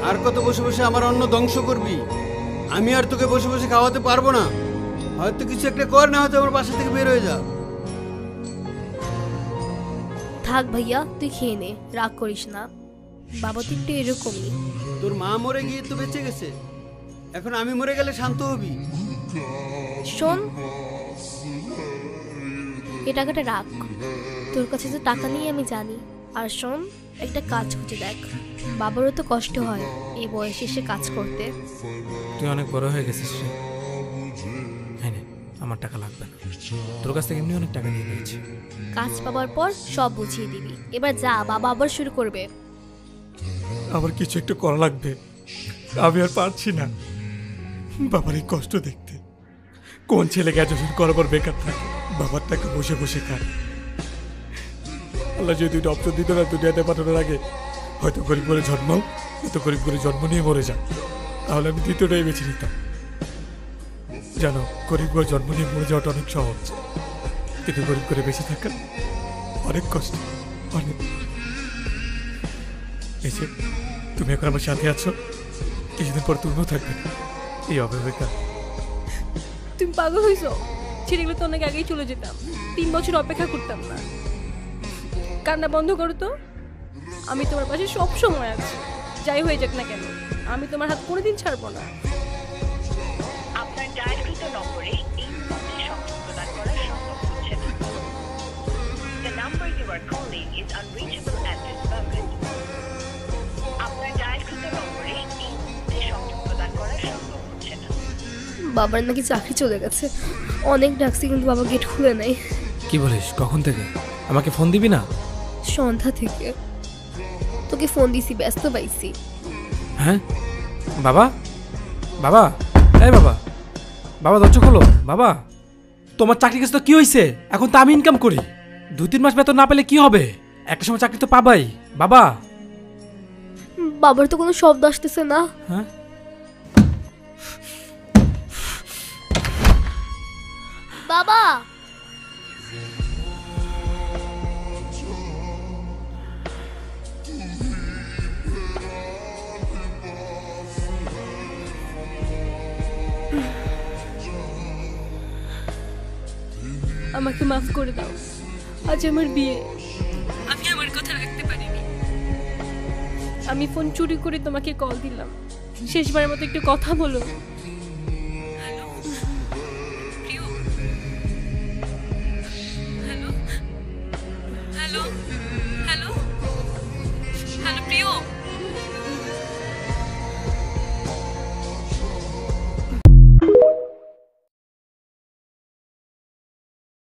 আর কত বসে বসে আমার অন্ন ধ্বংস করবি? আমি আর তোকে বসে বসে খাওয়াতে পারবো না। হয়তো কিছু একটা কর, না হয়তো আমার বাসা থেকে বের হয়ে যা। থাক ভাইয়া, তুই খেয়ে নে, রাগ করিস না। বাবা তো একটু এরকমই। তোর মা মরে গিয়ে তো বেঁচে গেছে, এখন আমি মরে গেলে শান্ত হবি? শোন, এ টাকাটা রাখ, তোর কাছে তো টাকা নেই আমি জানি। আর শোন, একটা কাজ খুঁজে দেখ, বাবারও তো কষ্ট হয় এই বয়সে এসে কাজ করতে। তুই অনেক বড় হয়ে গেছিস রে। হ্যাঁ, আমার টাকা লাগবে না, তোর কাছ থেকে এমনি অনেক টাকা নিয়ে নিয়েছি। কাজ পাবার পর সব বুঝিয়ে দিবি। এবার যা, বাবা আবার শুরু করবে। আবার কিছু একটু করা লাগবে, আমি আর পারছি না বাবার এই কষ্ট দেখতে। কোন ছেলে গ্র্যাজুয়েশন করার পর বেকার থাকে, বাবার টাকা বসে বসে খায়। আল্লাহ যদি দুটো অপশন দিত না দুনিয়াতে পাঠানোর আগে, হয়তো গরিব করে জন্মাও, হয়তো গরিব করে জন্ম নিয়ে মরে যাও, তাহলে আমি দ্বিতীয়টাই বেছে নিতাম। জানো, গরিব করে জন্ম নিয়ে মরে যাওয়াটা অনেক সহজ, কিন্তু গরিব করে বেঁচে থাকা অনেক কষ্ট, অনেক। এসে তুমি এখন আমার সাথে আছো, কিছুদিন পর তুমিও থাকবে এই অপেক্ষা। তুমি পাগল হয়েছো? ছেলেগুলো তো অনেক আগেই চলে যেতাম, 3 বছর অপেক্ষা করতাম না। কান্না বন্ধ করো তো, আমি তোমার পাশে সব সময় আছি, যাই হয়ে যাক না কেন, আমি তোমার হাত কোনোদিন ছাড়বো না। আপনার ডায়ালকৃত নম্বরে এই মুহূর্তে সংযোগ প্রদান করা সম্ভব হচ্ছে না। The number you are calling is unreachable at this moment. আপনার ডায়ালকৃত নম্বরে এই মুহূর্তে সংযোগ প্রদান করা সম্ভব হচ্ছে না। বাবার নাকি চাকরি চলে গেছে, অনেক ডাকছি কিন্তু বাবা গেট খুলে নেই। কি বলিস? কখন থেকে? আমাকে ফোন দিবি না? সন্ধ্যা থেকে তোকে ফোন দিছি, ব্যস্ত পাইছি। হ্যাঁ বাবা, বাবা, এই বাবা, বাবা দরজা খোলো। বাবা, তোমার চাকরি কাছে তো কি হয়েছে? এখন তো আমি ইনকাম করি, 2-3 মাস বেতন না পেলে কি হবে? একটা সময় চাকরি তো পাবাই। বাবা, বাবার তো কোনো শব্দ আসতেছে না। হ্যাঁ, বাবা, আমাকে মাফ করে দাও, আজ আমার বিয়ে, আমি আমার কথা রাখতে পারিনি। আমি ফোন চুরি করে তোমাকে কল দিলাম, শেষবারের মতো একটু কথা বলো।